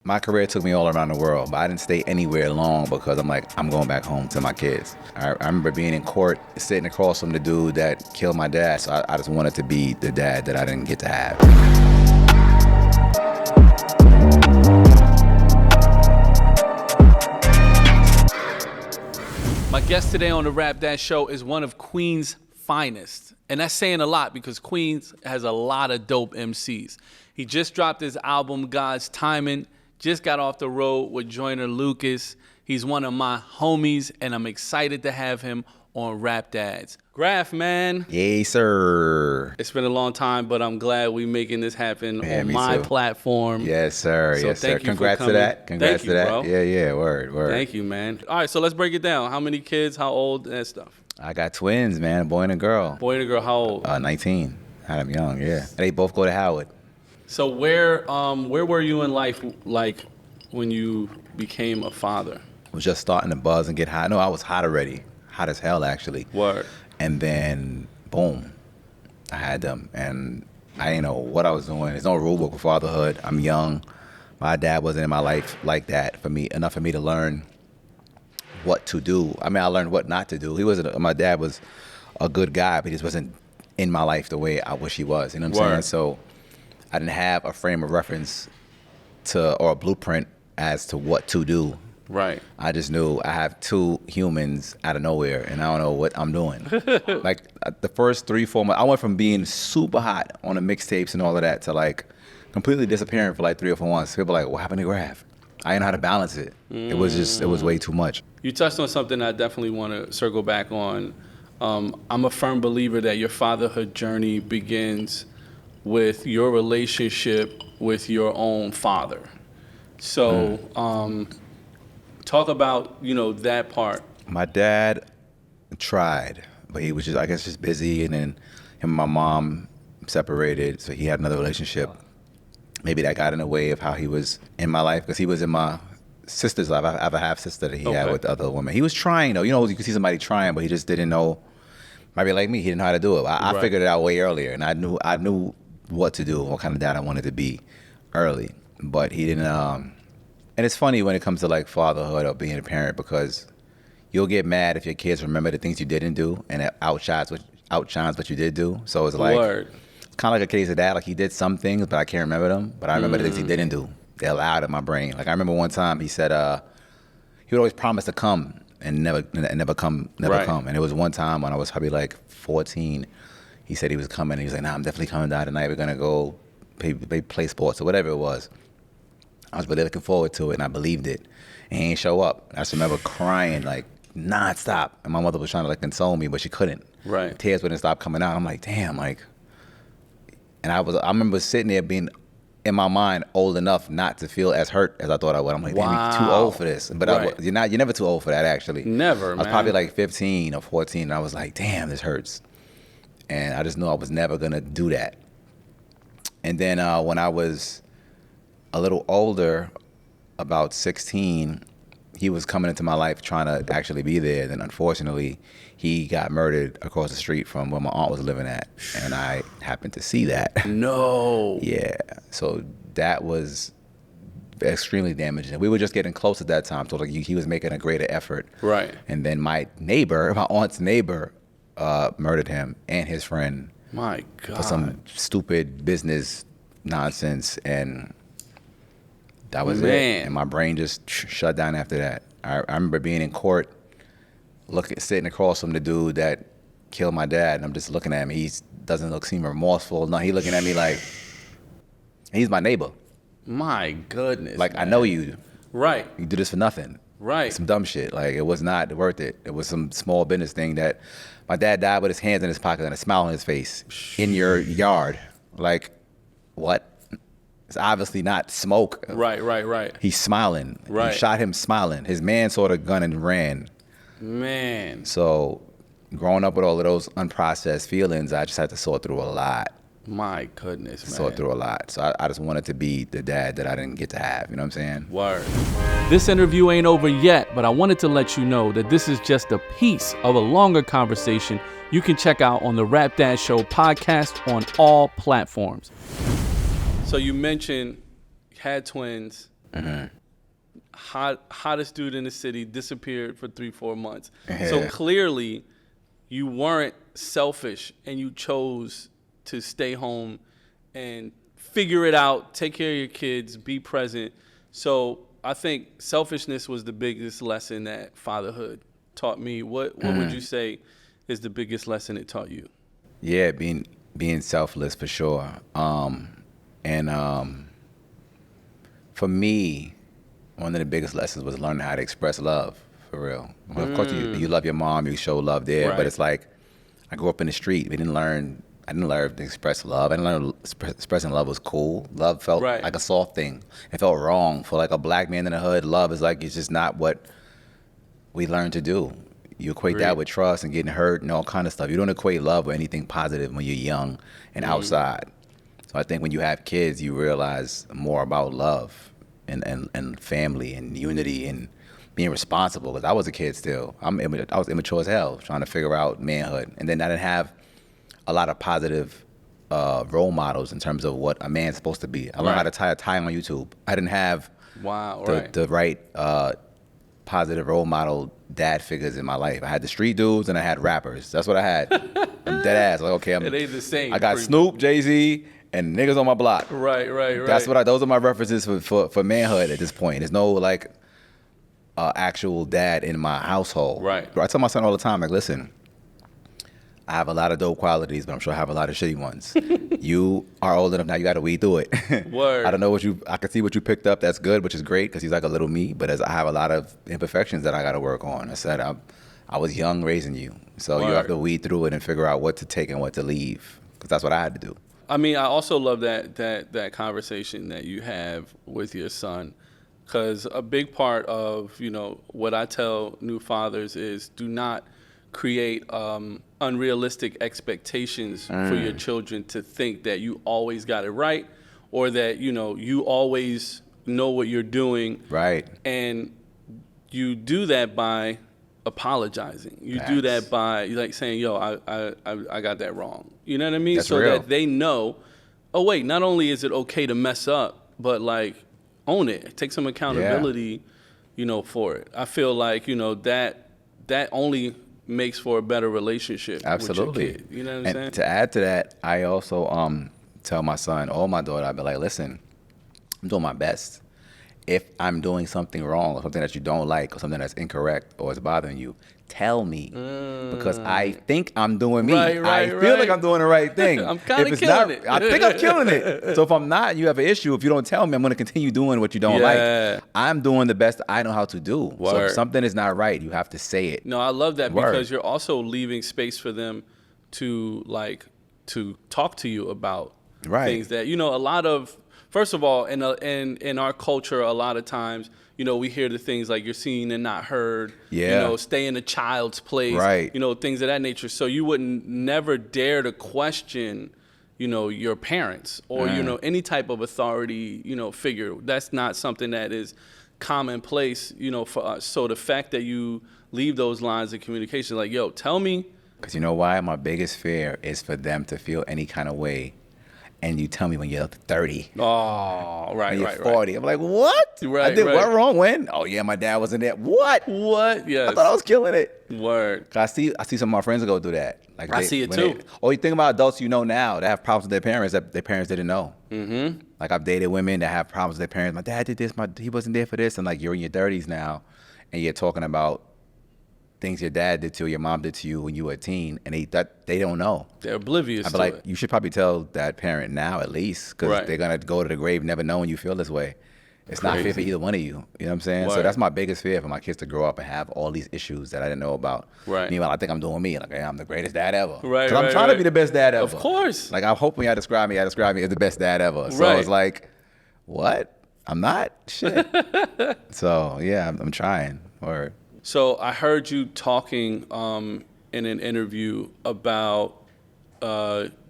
My career took me all around the world, but I didn't stay anywhere long because I'm like, I'm going back home to my kids. I remember being in court, sitting across from the dude that killed my dad, so I just wanted to be the dad that I didn't get to have. My guest today on the Rap Dad Show is one of Queens' finest. And that's saying a lot because Queens has a lot of dope MCs. He just dropped his album, God's Timing, just got off the road with Joyner Lucas. He's one of my homies, and I'm excited to have him on Rap Dads. Grafh, man. Yay, sir. It's been a long time, but I'm glad we're making this happen on my too. Platform. Yes, sir. So yes, sir. thank you Congrats for to coming. that. Congrats to that. Bro. Yeah. Word. Thank you, man. All right, so let's break it down. How many kids, how old, and stuff? I got twins, man, a boy and a girl. Boy and a girl, how old? 19. Had them young, yeah. They both go to Howard. So where were you in life, like, when you became a father? I was just starting to buzz and get hot. No, I was hot already. Hot as hell, actually. Word. And then, boom, I had them. And I didn't know what I was doing. There's no rule book for fatherhood. I'm young. My dad wasn't in my life like that enough for me to learn what to do. I mean, I learned what not to do. My dad was a good guy, but he just wasn't in my life the way I wish he was. You know what I'm saying? So I didn't have a frame of reference or a blueprint as to what to do. Right. I just knew I have two humans out of nowhere, and I don't know what I'm doing. Like the first 3-4 months, I went from being super hot on the mixtapes and all of that to like completely disappearing for like 3 or 4 months. People are like, what happened to Grafh? I didn't know how to balance it. It was way too much. You touched on something I definitely want to circle back on. I'm a firm believer that your fatherhood journey begins with your relationship with your own father. So talk about, that part. My dad tried, but he was just busy, and then him and my mom separated, so he had another relationship. Maybe that got in the way of how he was in my life, because he was in my sister's life. I have a half-sister that he had with other women. He was trying, though. You can see somebody trying, but he just didn't know. Maybe like me, he didn't know how to do it. I figured it out way earlier, and I knew what to do, what kind of dad I wanted to be early. But he didn't. And it's funny when it comes to like fatherhood or being a parent, because you'll get mad if your kids remember the things you didn't do, and it outshines what you did do. So it's like it's kind of like a case of that. Like he did some things, but I can't remember them. But I remember the things he didn't do. They're loud in my brain. Like I remember one time he said he would always promise to come and never come. And it was one time when I was probably like 14. He said he was coming. He was like, "Nah, I'm definitely coming down tonight. We're gonna go play sports or whatever it was." I was really looking forward to it, and I believed it. And he didn't show up. I just remember crying like nonstop, and my mother was trying to like console me, but she couldn't. Right. Tears wouldn't stop coming out. I'm like, damn, like. And I remember sitting there being, in my mind, old enough not to feel as hurt as I thought I would. I'm like, damn, you're too old for this. But you're never too old for that, actually. Never, I was probably like 15 or 14, and I was like, damn, this hurts. And I just knew I was never gonna do that. And then when I was a little older, about 16, he was coming into my life trying to actually be there. Then unfortunately, he got murdered across the street from where my aunt was living at. And I happened to see that. No. Yeah. So that was extremely damaging. We were just getting close at that time. So like he was making a greater effort. Right. And then my aunt's neighbor, murdered him and his friend. My God. For some stupid business nonsense. And that was it. And my brain just shut down after that. I remember being in court, sitting across from the dude that killed my dad, and I'm just looking at him. He doesn't seem remorseful. No, he looking at me like, he's my neighbor. My goodness. Like, man. I know you. Right. You do this for nothing. Right. Some dumb shit. Like, it was not worth it. It was some small business thing that my dad died with his hands in his pocket and a smile on his face in your yard. Like, what? It's obviously not smoke. Right. He's smiling. Right. You shot him smiling. His man saw the gun and ran. Man. So growing up with all of those unprocessed feelings, I just had to sort through a lot. My goodness, man. Sort through a lot. So I just wanted to be the dad that I didn't get to have. You know what I'm saying? Word. This interview ain't over yet, but I wanted to let you know that this is just a piece of a longer conversation you can check out on the Rap Dad Show podcast on all platforms. So you mentioned you had twins. Hottest dude in the city, disappeared for 3-4 months. Yeah. So clearly, you weren't selfish, and you chose to stay home and figure it out, take care of your kids, be present. So I think selfishness was the biggest lesson that fatherhood taught me. What would you say is the biggest lesson it taught you? Yeah, being selfless for sure. For me, one of the biggest lessons was learning how to express love, for real. Well, of course, you love your mom, you show love there, Right. but it's like, I grew up in the street. I didn't learn to express love. I didn't learn expressing love was cool. Love felt Right. like a soft thing. It felt wrong. For like a black man in the hood, love is like, it's just not what we learn to do. You equate that Agreed. with trust and getting hurt and all kind of stuff. You don't equate love with anything positive when you're young and outside. So I think when you have kids, you realize more about love and family and unity and being responsible. Because I was a kid still. I was immature as hell, trying to figure out manhood. And then I didn't have a lot of positive role models in terms of what a man's supposed to be. I learned how to tie a tie on YouTube. I didn't have Wow, the right positive role model dad figures in my life. I had the street dudes and I had rappers. That's what I had. I'm dead ass. Like, okay, It ain't the same. I got pretty Snoop, Jay-Z, and niggas on my block. Right. That's those are my references for manhood at this point. There's no like actual dad in my household. Right. I tell my son all the time, like, listen, I have a lot of dope qualities, but I'm sure I have a lot of shitty ones. You are old enough now, you got to weed through it. Word. I don't know I can see what you picked up. That's good, which is great because he's like a little me, but I have a lot of imperfections that I got to work on. I said, I was young raising you. So you have to weed through it and figure out what to take and what to leave because that's what I had to do. I mean, I also love that conversation that you have with your son, because a big part of, what I tell new fathers is do not create unrealistic expectations for your children to think that you always got it right or that, you always know what you're doing. Right. And you do that by apologizing. You do that by like saying, yo, I got that wrong. You know what I mean? That's so real. that they know, oh wait, not only is it okay to mess up, but like own it. Take some accountability, for it. I feel like, that only makes for a better relationship. Absolutely. With your kid. You know what I'm saying? To add to that, I also tell my son or my daughter, I'd be like, listen, I'm doing my best. If I'm doing something wrong or something that you don't like or something that's incorrect or is bothering you, tell me because I think I'm doing me. Right, I feel like I'm doing the right thing. I'm kinda killing it. I think I'm killing it. So if I'm not, you have an issue. If you don't tell me, I'm going to continue doing what you don't like. I'm doing the best I know how to do. So if something is not right, you have to say it. No, I love that Word. because you're also leaving space for them to talk to you about things that, a lot of, first of all, in our culture, a lot of times, we hear the things like you're seen and not heard, stay in a child's place, right. Things of that nature. So you would never dare to question, your parents or, any type of authority, figure. That's not something that is commonplace, for us. So the fact that you leave those lines of communication, like, yo, tell me. Because you know why? My biggest fear is for them to feel any kind of way. And you tell me when you're 30. Oh, right, when you're right, 40. I'm like, what? Right, I did right. what wrong? When? Oh, yeah, my dad wasn't there. What? Yes. I thought I was killing it. Word. I see some of my friends go through that. Like I see it too. You think about adults now that have problems with their parents that their parents didn't know. Mm-hmm. Like I've dated women that have problems with their parents. My dad did this. He wasn't there for this. And like you're in your 30s now and you're talking about things your dad did to you, your mom did to you when you were a teen, and they don't know. They're oblivious I'd be to like, it. you should probably tell that parent now at least, because they're going to go to the grave never knowing you feel this way. It's not fair for either one of you. You know what I'm saying? Right. So that's my biggest fear for my kids to grow up and have all these issues that I didn't know about. Right. Meanwhile, I think I'm doing me. Like, hey, I'm the greatest dad ever. Right, Because I'm trying to be the best dad ever. Of course. Like, I hope when y'all describe me as the best dad ever. So it's like, what? I'm not? Shit. So, yeah, I'm trying. Word. So I heard you talking in an interview about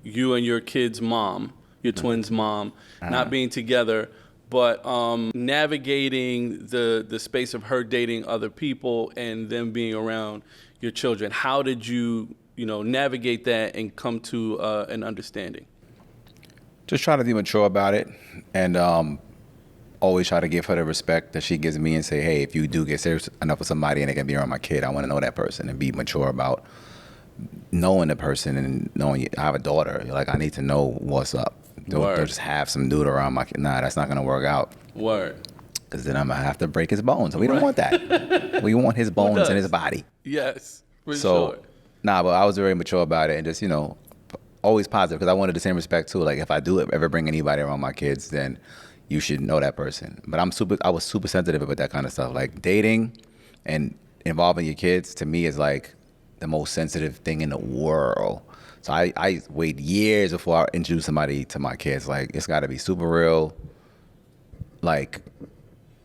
you and your kid's mom, your twins' mom, not being together, but navigating the space of her dating other people and them being around your children. How did you, navigate that and come to an understanding? Just trying to be mature about it and always try to give her the respect that she gives me and say, hey, if you do get serious enough with somebody and they can be around my kid, I want to know that person and be mature about knowing the person and knowing I have a daughter. Like, I need to know what's up. Don't just have some dude around my kid. Nah, that's not going to work out. Word. Because then I'm going to have to break his bones. We don't want that. We want his bones in his body. Yes, for sure. Nah, but I was very mature about it and just, always positive because I wanted the same respect too. Like, if I do ever bring anybody around my kids, then you should know that person. But I was super sensitive about that kind of stuff. Like, dating and involving your kids to me is like the most sensitive thing in the world. So I wait years before I introduce somebody to my kids. Like, it's got to be super real. Like,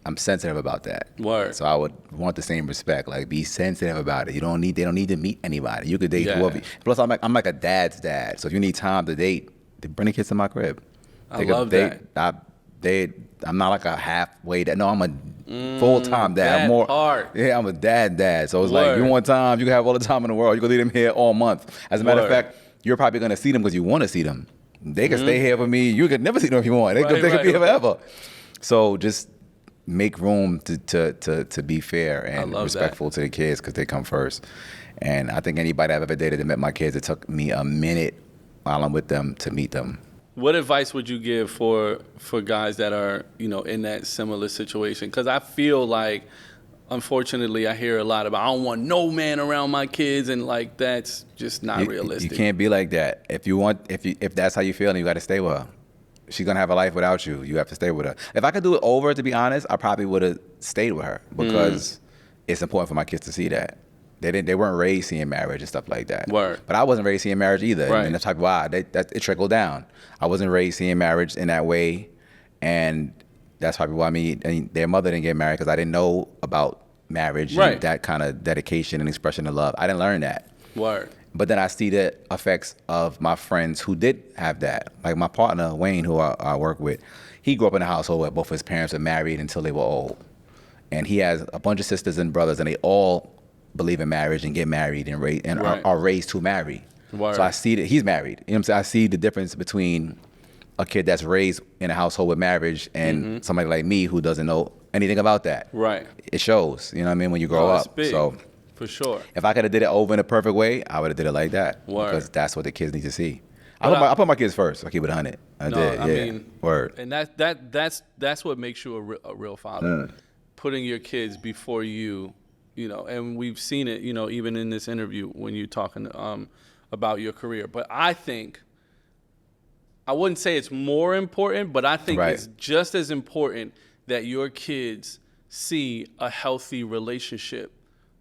I'm sensitive about that. Word. So I would want the same respect. Like, be sensitive about it. They don't need to meet anybody. You could date whoever. Plus, I'm like a dad's dad. So if you need time to date, bring the kids to my crib. I love that. I'm not like a halfway dad. No, I'm a full-time dad. I'm a dad. So it's like, you want time, you can have all the time in the world. You can leave them here all month. As a matter of fact, you're probably going to see them because you want to see them. They can stay here with me. You could never see them if you want. They could be here forever. So just make room to be fair and respectful to the kids because they come first. And I think anybody I've ever dated that met my kids, it took me a minute while I'm with them to meet them. What advice would you give for guys that are, in that similar situation? Because I feel like, unfortunately, I hear a lot about, I don't want no man around my kids, and like, that's just not realistic. You can't be like that. If that's how you feel, then you got to stay with her. She's gonna have a life without you. You have to stay with her. If I could do it over, to be honest, I probably would have stayed with her because it's important for my kids to see that. They weren't raised seeing marriage and stuff like that. Word. But I wasn't raised seeing marriage either. Right. And that's like, wow, it trickled down. I wasn't raised seeing marriage in that way, and that's probably why their mother didn't get married because I didn't know about marriage and that kind of dedication and expression of love. I didn't learn that. Word. But then I see the effects of my friends who did have that. Like my partner, Wayne, who I work with, he grew up in a household where both his parents were married until they were old. And he has a bunch of sisters and brothers, and they all believe in marriage and get married and are raised to marry. Word. So I see that he's married. You know what I'm saying? I see the difference between a kid that's raised in a household with marriage and somebody like me who doesn't know anything about that. Right. It shows, you know what I mean, when you grow up. Big. So for sure. if I could have did it over in a perfect way, I would have did it like that. Word. Because that's what the kids need to see. I put my kids first. I keep it 100. I mean, word. And that's what makes you a real father. Putting your kids before you, and we've seen it, even in this interview when you're talking about your career. But I think, I wouldn't say it's more important, but I think it's just as important that your kids see a healthy relationship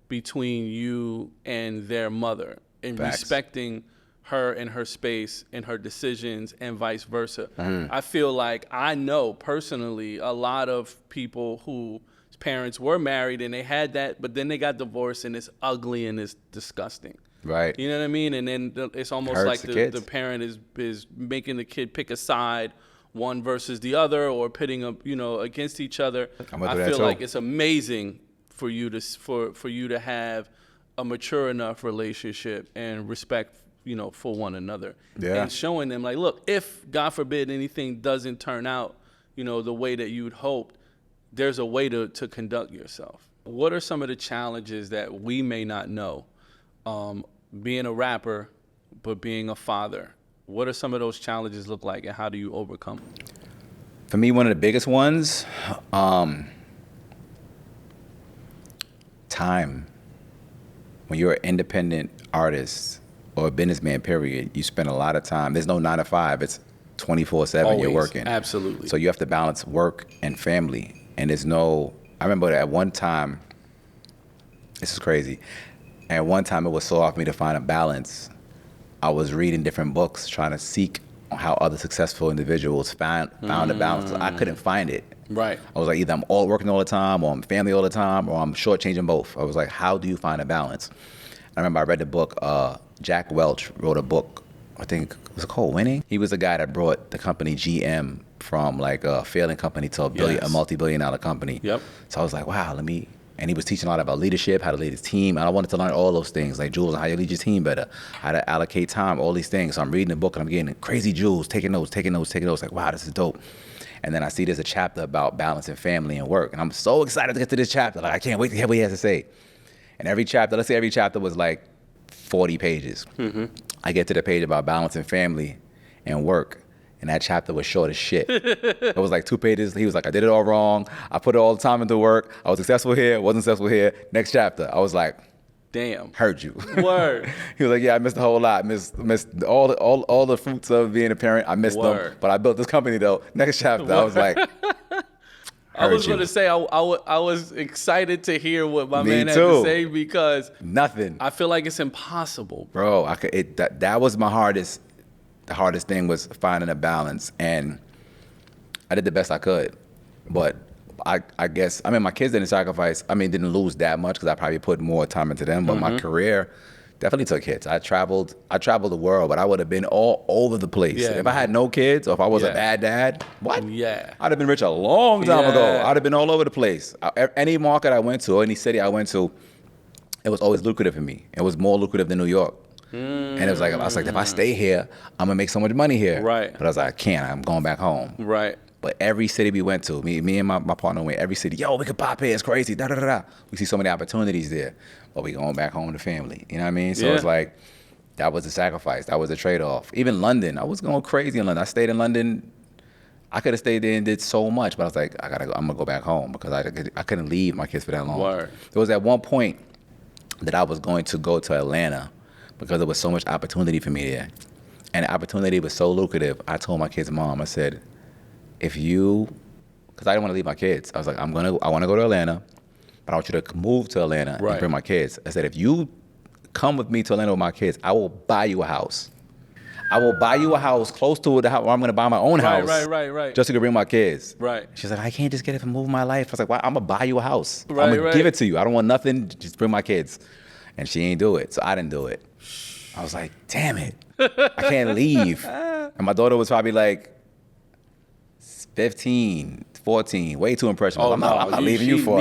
between you and their mother and respecting her and her space and her decisions and vice versa. I feel like I know personally a lot of people whose parents were married and they had that, but then they got divorced and it's ugly and it's disgusting. Right. You know what I mean? And then it's almost like the parent is making the kid pick a side, one versus the other, or pitting them, against each other. I feel like it's amazing for you to have a mature enough relationship and respect, for one another. Yeah. And showing them like, look, if God forbid anything doesn't turn out, the way that you'd hoped, there's a way to conduct yourself. What are some of the challenges that we may not know? Being a rapper, but being a father. What are some of those challenges look like, and how do you overcome them? For me, one of the biggest ones, time. When you're an independent artist or a businessman, period, you spend a lot of time. There's no 9 to 5. It's 24/7 you're working. Absolutely. So you have to balance work and family. And I remember at one time, this is crazy. At one time, it was so hard for me to find a balance. I was reading different books, trying to seek how other successful individuals found a balance. I couldn't find it. Right. I was like, either I'm all working all the time, or I'm family all the time, or I'm shortchanging both. I was like, how do you find a balance? I remember I read the book, Jack Welch wrote a book, I think, was it called Winning? He was the guy that brought the company GM from like a failing company to a multi-billion-dollar company. Yep. So I was like, wow, and he was teaching a lot about leadership, how to lead his team. And I wanted to learn all those things, like jewels, how you lead your team better, how to allocate time, all these things. So I'm reading the book and I'm getting crazy jewels, taking notes. Like, wow, this is dope. And then I see there's a chapter about balancing family and work. And I'm so excited to get to this chapter. Like, I can't wait to hear what he has to say. And every chapter, let's say every chapter was like 40 pages. I get to the page about balancing family and work. And that chapter was short as shit. It was like 2 pages. He was like, I did it all wrong. I put all the time into work. I was successful here, wasn't successful here. Next chapter. I was like, damn. Heard you. Word. He was like, yeah, I missed a whole lot. Missed all the fruits of being a parent. I missed them. But I built this company though. Next chapter. I was like, I was going to say, I was excited to hear what my man had to say because nothing. I feel like it's impossible. Bro, that was my hardest. The hardest thing was finding a balance, and I did the best I could. But I guess, I mean, my kids didn't sacrifice. I mean, didn't lose that much because I probably put more time into them. But my career definitely took hits. I traveled the world, but I would have been all over the place. Yeah, if I had no kids, or if I was a bad dad, what? Yeah. I'd have been rich a long time ago. I'd have been all over the place. Any market I went to, any city I went to, it was always lucrative for me. It was more lucrative than New York. And it was like, I was like, if I stay here, I'm gonna make so much money here. Right. But I was like, I can't. I'm going back home. Right. But every city we went to, me and my partner went, every city, yo, we could pop here, it's crazy, da da da da. We see so many opportunities there, but we going back home to family. You know what I mean? So it's like, that was a sacrifice. That was a trade-off. Even London, I was going crazy in London. I stayed in London. I could have stayed there and did so much, but I was like, I'm gonna go back home because I couldn't leave my kids for that long. Word. There was at one point that I was going to go to Atlanta because there was so much opportunity for me there. And the opportunity was so lucrative. I told my kid's mom, I said, because I didn't want to leave my kids. I was like, I want to go to Atlanta, but I want you to move to Atlanta and bring my kids. I said, if you come with me to Atlanta with my kids, I will buy you a house. I will buy you a house close to the house, or I'm going to buy my own house. Right. Just so you can bring my kids. Right. She's like, I can't just get it for moving my life. I was like, well, I'm going to buy you a house. Right, I'm going to give it to you. I don't want nothing. Just bring my kids. And she ain't do it. So I didn't do it. I was like, damn it. I can't leave. And my daughter was probably like 15, 14, way too impressionable. I'm not leaving you for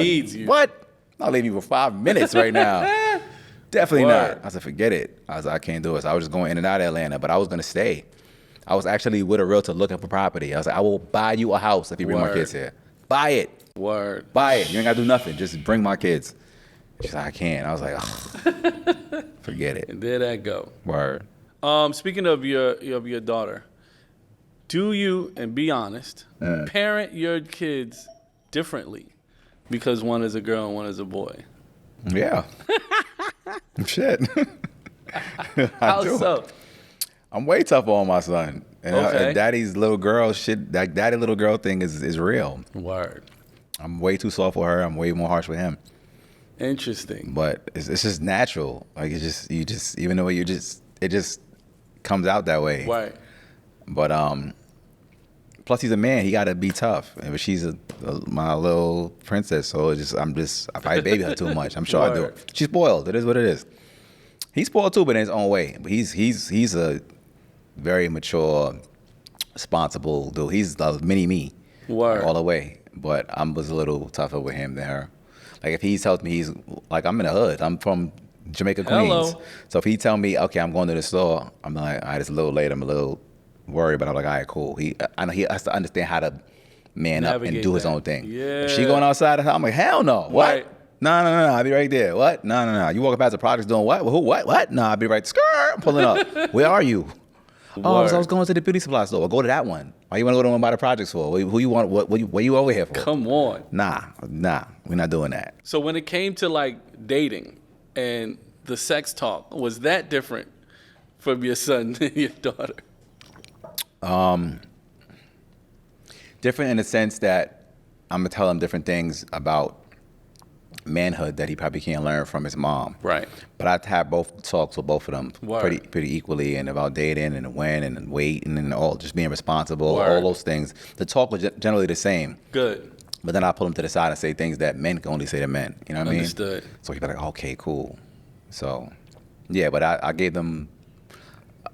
what? I'm not leaving you for 5 minutes right now. Definitely not. I said, forget it. I was like, I can't do it. So I was just going in and out of Atlanta, but I was going to stay. I was actually with a realtor looking for property. I was like, I will buy you a house if you bring my kids here. Buy it. Word. Buy it. You ain't got to do nothing. Just bring my kids. She's like, I can't. I was like, oh, forget it. And there that go. Word. Speaking of your daughter, do you, and be honest, parent your kids differently because one is a girl and one is a boy? Yeah. Shit. How so? I'm way tougher on my son. And daddy's little girl shit, that daddy little girl thing is real. Word. I'm way too soft for her. I'm way more harsh with him. Interesting. But it's just natural. Like it just comes out that way. Right. But plus he's a man. He got to be tough. But she's my little princess. So I probably baby her too much. I'm sure I do. She's spoiled. It is what it is. He's spoiled too, but in his own way. But he's a very mature, responsible dude. He's the mini me. Word. All the way. But I was a little tougher with him than her. Like if he tells me he's like, I'm in the hood. I'm from Jamaica, Queens. Hello. So if he tell me, okay, I'm going to the store, I'm like, all right, it's a little late. I'm a little worried, but I'm like, all right, cool. I know he has to understand how to man up and do his own thing. Yeah. If she going outside, I'm like, hell no. What? Right. No, I'll be right there. What? No. You walking past the projects doing what? Who? What? No, I'll be right. Skirt. I'm pulling up. Where are you? Oh, so I was going to the beauty supply store. Well, go to that one. Why you want to go to one by the projects for? Who you want? What you over here for? Come on. Nah. We're not doing that. So when it came to like dating and the sex talk, was that different from your son and your daughter? Different in the sense that I'm gonna tell him different things about manhood that he probably can't learn from his mom. Right. But I've had both talks with both of them Word. pretty equally, and about dating and when and weight and all, just being responsible, Word. all those things. The talk was generally the same. Good. But then I pull him to the side and say things that men can only say to men. You know what I mean? Understood. So he'd be like, okay, cool. So, yeah, but I gave them,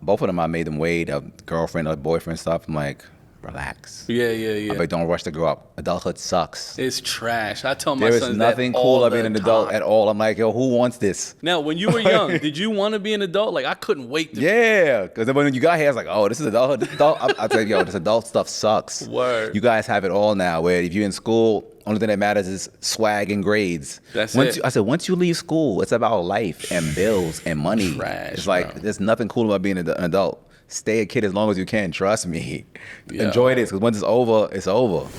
both of them, I made them weigh a girlfriend or boyfriend stuff. I'm like, relax. Yeah. I'm like, don't rush to grow up. Adulthood sucks. It's trash. I tell my There sons is nothing that cool all about being the an adult time. at all. I'm like, yo, who wants this? Now, when you were young, did you want to be an adult? Like, I couldn't wait to. Yeah, because when you got here, I was like, oh, this is adulthood. This adult. I tell you, yo, this adult stuff sucks. Word. You guys have it all now. Where if you're in school, only thing that matters is swag and grades. That's once it. I said, once you leave school, it's about life and bills and money. Trash, it's like bro. there's nothing cool about being an adult. Stay a kid as long as you can. Trust me. Yeah. Enjoy this, because once it's over, it's over.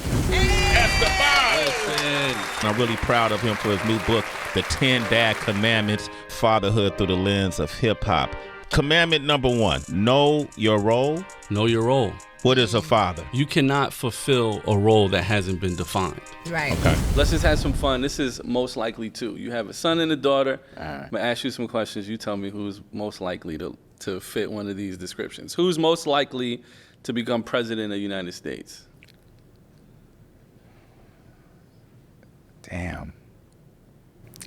I'm really proud of him for his new book, The 10 Dad Commandments, Fatherhood Through the Lens of Hip Hop. Commandment number 1, know your role. Know your role. What is a father? You cannot fulfill a role that hasn't been defined. Right. Okay. Let's just have some fun. This is most likely to. You have a son and a daughter. All right. I'm going to ask you some questions. You tell me who's most likely to fit one of these descriptions. Who's most likely to become president of the United States? Damn.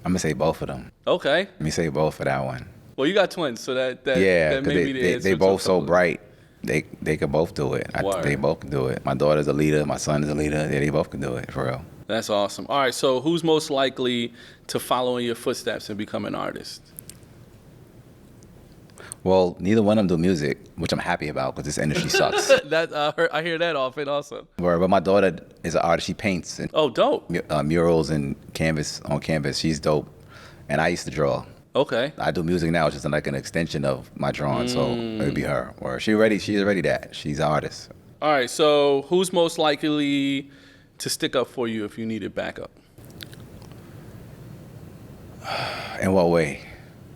I'm gonna say both of them. Okay. Let me say both for that one. Well, you got twins, so that Yeah, that because may be the answer they to both a so couple. bright. They could both do it. Word. They both can do it. My daughter's a leader. My son is a leader. Yeah, they both can do it, for real. That's awesome. All right, so who's most likely to follow in your footsteps and become an artist? Well, neither one of them do music, which I'm happy about because this industry sucks. I hear that often also. But my daughter is an artist. She paints and Oh, dope. murals and on canvas. She's dope. And I used to draw. Okay. I do music now, it's just like an extension of my drawing, so it would be her. Or she's already that. She's an artist. All right, so who's most likely to stick up for you if you needed backup? In what way?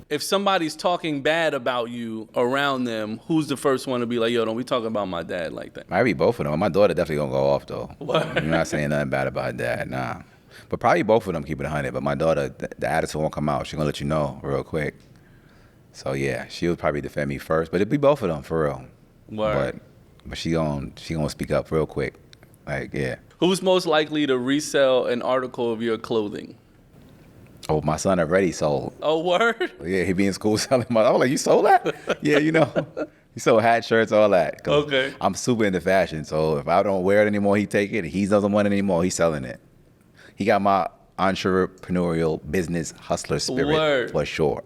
If somebody's talking bad about you around them, who's the first one to be like, yo, don't be talking about my dad like that? Might be both of them. My daughter definitely gonna go off though. What? You're not saying nothing bad about dad, nah. But probably both of them keep it 100. But my daughter, the attitude won't come out. She's gonna let you know real quick. So yeah, she would probably defend me first. But it'd be both of them for real. Word. But she gonna speak up real quick. Like yeah. Who's most likely to resell an article of your clothing? Oh, my son already sold. Oh, word? Yeah, he be in school selling my. I was like, you sold that? Yeah, you know. He sold hats, shirts, all that. 'Cause Okay. I'm super into fashion, so if I don't wear it anymore, he take it. If he doesn't want it anymore, he's selling it. He got my entrepreneurial business hustler spirit Word. for sure.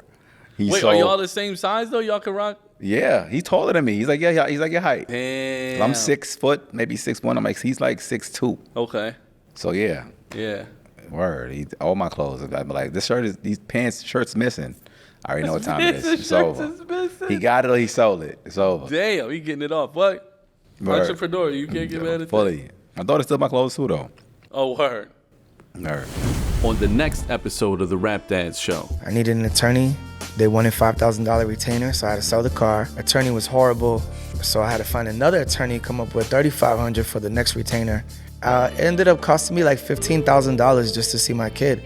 He Wait, sold, are y'all the same size though? Y'all can rock? Yeah, he's taller than me. He's like, yeah, he's like your height. Damn. I'm 6 foot, maybe 6'1". I'm like, he's like 6'2". Okay. So yeah, Yeah. word. All my clothes. I'm like, this shirt is, these pants, shirt's missing. I already know what time it is. It's over. He got it or he sold it. It's over. Damn, he getting it off. What? Word. Entrepreneur, you can't get mad at that. Fully. My daughter still my clothes too though. Oh, word. Word. On the next episode of the Rap Dads Show. I needed an attorney. They wanted $5,000 retainer, so I had to sell the car. Attorney was horrible, so I had to find another attorney, come up with $3,500 for the next retainer. It ended up costing me like $15,000 just to see my kid.